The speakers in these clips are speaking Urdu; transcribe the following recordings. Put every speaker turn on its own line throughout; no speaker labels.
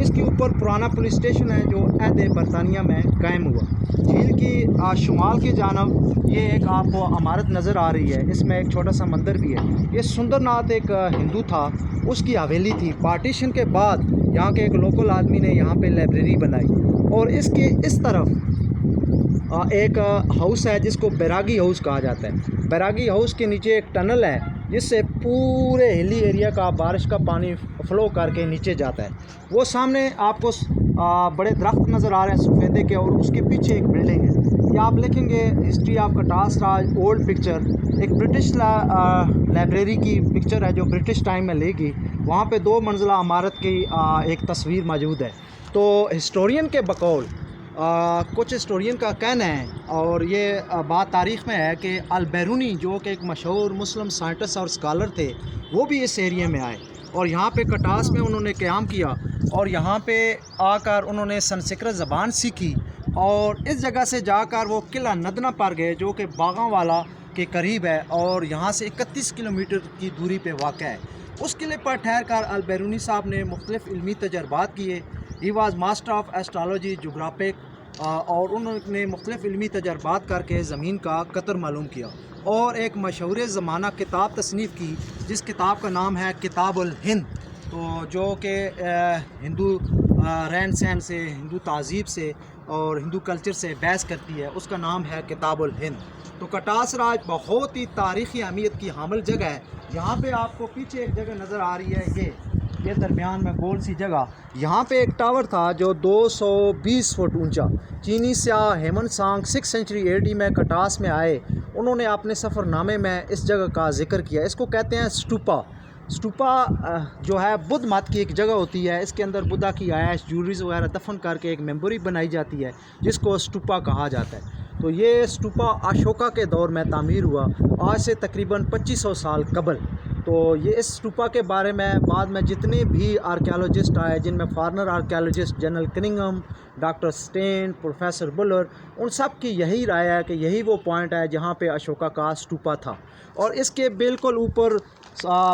اس کے اوپر پرانا پولیس اسٹیشن ہے جو عہد برطانیہ میں قائم ہوا۔ جھیل کی شمال کی جانب یہ ایک آپ کو عمارت نظر آ رہی ہے، اس میں ایک چھوٹا سا مندر بھی ہے۔ یہ سندر ناتھ ایک ہندو تھا، اس کی حویلی تھی۔ پارٹیشن کے بعد یہاں کے ایک لوکل آدمی نے یہاں پہ لائبریری بنائی، اور اس کے اس طرف ایک ہاؤس ہے جس کو بیراگی ہاؤس کہا جاتا ہے۔ بیراگی ہاؤس کے نیچے ایک ٹنل ہے جس سے پورے ہلی ایریا کا بارش کا پانی فلو کر کے نیچے جاتا ہے۔ وہ سامنے آپ کو بڑے درخت نظر آ رہے ہیں سفیدے کے، اور اس کے پیچھے ایک بلڈنگ ہے۔ یہ آپ لکھیں گے history of Katas Raj old picture, ایک برٹش لائبریری کی پکچر ہے جو برٹش ٹائم میں لے گی۔ وہاں پہ 2 منزلہ عمارت کی ایک تصویر موجود ہے۔ تو ہسٹورین کے بقول کچھ ہسٹورین کا کہنا ہے، اور یہ بات تاریخ میں ہے کہ البیرونی جو کہ ایک مشہور مسلم سائنٹسٹ اور اسکالر تھے، وہ بھی اس ایریے میں آئے اور یہاں پہ کٹاس میں انہوں نے قیام کیا، اور یہاں پہ آ کر انہوں نے سنسکرت زبان سیکھی، اور اس جگہ سے جا کر وہ قلعہ ندنا پر گئے جو کہ باغاں والا کے قریب ہے، اور یہاں سے 31 کلومیٹر کی دوری پہ واقع ہے۔ اس قلعے پر ٹھہر کر البیرونی صاحب نے مختلف علمی تجربات کیے۔ He was master of astrology geographic, اور انہوں نے مختلف علمی تجربات کر کے زمین کا قطر معلوم کیا، اور ایک مشہور زمانہ کتاب تصنیف کی جس کتاب کا نام ہے کتاب الہند، تو جو کہ ہندو رہن سہن سے، ہندو تہذیب سے اور ہندو کلچر سے بحث کرتی ہے۔ اس کا نام ہے کتاب الہند۔ تو کٹاس راج بہت ہی تاریخی اہمیت کی حامل جگہ ہے۔ یہاں پہ آپ کو پیچھے ایک جگہ نظر آ رہی ہے، یہ درمیان میں گول سی جگہ، یہاں پہ ایک ٹاور تھا جو 220 فٹ اونچا۔ چینی سیاح ہیمن سانگ 6 سینچری AD میں کٹاس میں آئے، انہوں نے اپنے سفر نامے میں اس جگہ کا ذکر کیا۔ اس کو کہتے ہیں سٹوپا۔ سٹوپا جو ہے بدھ مت کی ایک جگہ ہوتی ہے، اس کے اندر بدھا کی عائش، جولریز وغیرہ دفن کر کے ایک میموری بنائی جاتی ہے جس کو سٹوپا کہا جاتا ہے۔ تو یہ سٹوپا اشوکا کے دور میں تعمیر ہوا، آج سے تقریباً 2500 سال قبل۔ تو یہ اس سٹوپا کے بارے میں بعد میں جتنے بھی آرکیالوجسٹ آئے، جن میں فارنر آرکیالوجسٹ جنرل کننگھم، ڈاکٹر سٹین، پروفیسر بلر، ان سب کی یہی رائے ہے کہ یہی وہ پوائنٹ ہے جہاں پہ اشوکا کا سٹوپا تھا۔ اور اس کے بالکل اوپر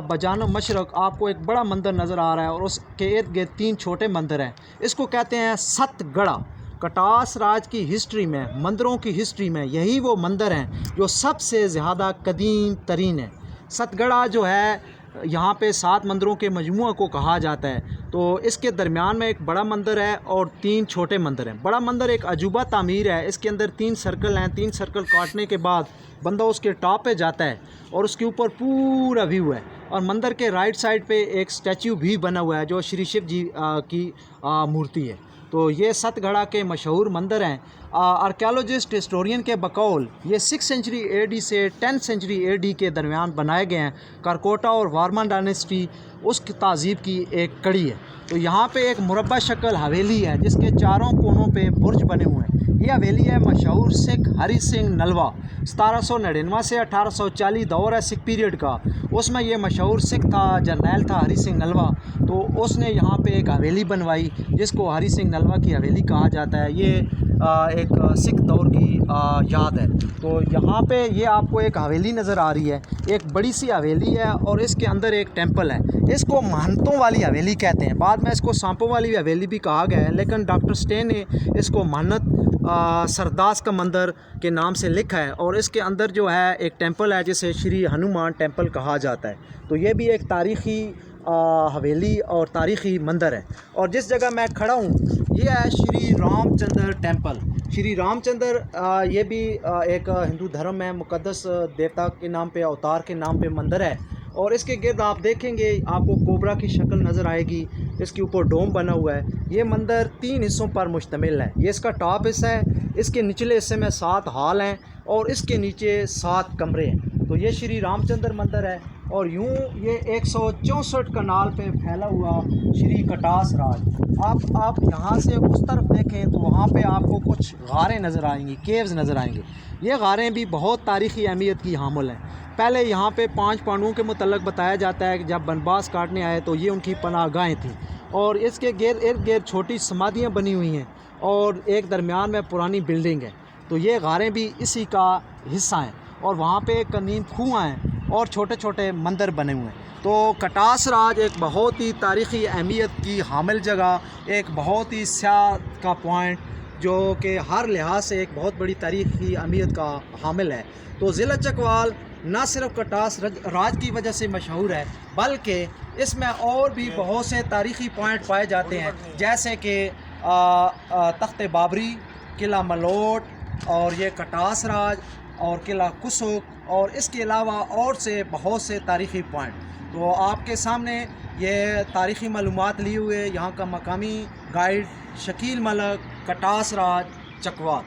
بجانب مشرق آپ کو ایک بڑا مندر نظر آ رہا ہے، اور اس کے ارد گرد 3 چھوٹے مندر ہیں۔ اس کو کہتے ہیں ست گڑھا۔ کٹاس راج کی ہسٹری میں، مندروں کی ہسٹری میں یہی وہ مندر ہیں جو سب سے زیادہ قدیم ترین ہیں۔ ست گڑھا جو ہے یہاں پہ 7 مندروں کے مجموعہ کو کہا جاتا ہے۔ تو اس کے درمیان میں ایک بڑا مندر ہے اور 3 چھوٹے مندر ہیں۔ بڑا مندر ایک عجوبہ تعمیر ہے، اس کے اندر 3 سرکل ہیں۔ 3 سرکل کاٹنے کے بعد بندہ اس کے ٹاپ پہ جاتا ہے اور اس کے اوپر پورا ویو ہے، اور مندر کے رائٹ سائڈ پہ ایک اسٹیچو بھی بنا ہوا ہے جو شری شیو جی کی مورتی ہے۔ تو یہ ست گڑھا کے مشہور مندر ہیں۔ آرکیالوجسٹ ہسٹورین کے بقول یہ 6 سینچری AD سے 10 سینچری AD کے درمیان بنائے گئے ہیں۔ کارکوٹا اور وارمان ڈائنیسٹی اس کی تہذیب کی ایک کڑی ہے۔ تو یہاں پہ ایک مربع شکل حویلی ہے جس کے چاروں کونوں پہ برج بنے ہوئے ہیں۔ یہ حویلی ہے مشہور سکھ ہری سنگھ نلوا، 1799 سے 1840 دور ہے سکھ پیریڈ کا۔ اس میں یہ مشہور سکھ تھا، جرنیل تھا ہری سنگھ نلوا، تو اس نے یہاں پہ ایک حویلی بنوائی جس کو ہری سنگھ نلوا کی حویلی کہا جاتا ہے۔ یہ ایک سکھ دور کی یاد ہے۔ تو یہاں پہ یہ آپ کو ایک حویلی نظر آ رہی ہے، ایک بڑی سی حویلی ہے، اور اس کے اندر ایک ٹیمپل ہے۔ اس کو مہنتوں والی حویلی کہتے ہیں، بعد میں اس کو سانپوں والی حویلی بھی کہا گیا ہے، لیکن ڈاکٹر سٹین نے اس کو مہنت سرداس کا مندر کے نام سے لکھا ہے، اور اس کے اندر جو ہے ایک ٹیمپل ہے جسے شری ہنومان ٹیمپل کہا جاتا ہے۔ تو یہ بھی ایک تاریخی حویلی اور تاریخی مندر ہے۔ اور جس جگہ میں کھڑا ہوں یہ ہے شری رام چندر ٹیمپل۔ شری رام چندر یہ بھی ایک ہندو دھرم میں مقدس دیوتا کے نام پہ، اوتار کے نام پہ مندر ہے، اور اس کے گرد آپ دیکھیں گے آپ کو کوبرا کی شکل نظر آئے گی، اس کے اوپر ڈوم بنا ہوا ہے۔ یہ مندر 3 حصوں پر مشتمل ہے۔ یہ اس کا ٹاپ حصہ ہے، اس کے نچلے حصے میں 7 ہال ہیں، اور اس کے نیچے 7 کمرے ہیں۔ تو یہ شری رام چندر مندر ہے، اور یوں یہ 164 کنال پہ پھیلا ہوا شری کٹاس راج۔ آپ یہاں سے اس طرف دیکھیں تو وہاں پہ آپ کو کچھ غاریں نظر آئیں گی، کیوز نظر آئیں گے۔ یہ غاریں بھی بہت تاریخی اہمیت کی حامل ہیں۔ پہلے یہاں پہ 5 پانڈوؤں کے متعلق بتایا جاتا ہے کہ جب بنواس کاٹنے آئے تو یہ ان کی پناہ گاہیں تھیں، اور اس کے ارد گرد چھوٹی سمادھیاں بنی ہوئی ہیں، اور ایک درمیان میں پرانی بلڈنگ ہے۔ تو یہ غاریں بھی اسی کا حصہ ہیں، اور وہاں پہ ایک قدیم کنواں ہیں اور چھوٹے چھوٹے مندر بنے ہوئے ہیں۔ تو کٹاس راج ایک بہت ہی تاریخی اہمیت کی حامل جگہ، ایک بہت ہی سیاحت کا پوائنٹ جو کہ ہر لحاظ سے ایک بہت بڑی تاریخی اہمیت کا حامل ہے۔ تو ضلع چکوال نہ صرف کٹاس راج کی وجہ سے مشہور ہے، بلکہ اس میں اور بھی بہت سے تاریخی پوائنٹ پائے جاتے ہیں، جیسے کہ تخت بابری، قلعہ ملوٹ، اور یہ کٹاس راج اور قلعہ کسک، اور اس کے علاوہ اور سے بہت سے تاریخی پوائنٹ۔ تو آپ کے سامنے یہ تاریخی معلومات لیے ہوئے یہاں کا مقامی گائیڈ شکیل ملک، کٹاس راج، چکوال۔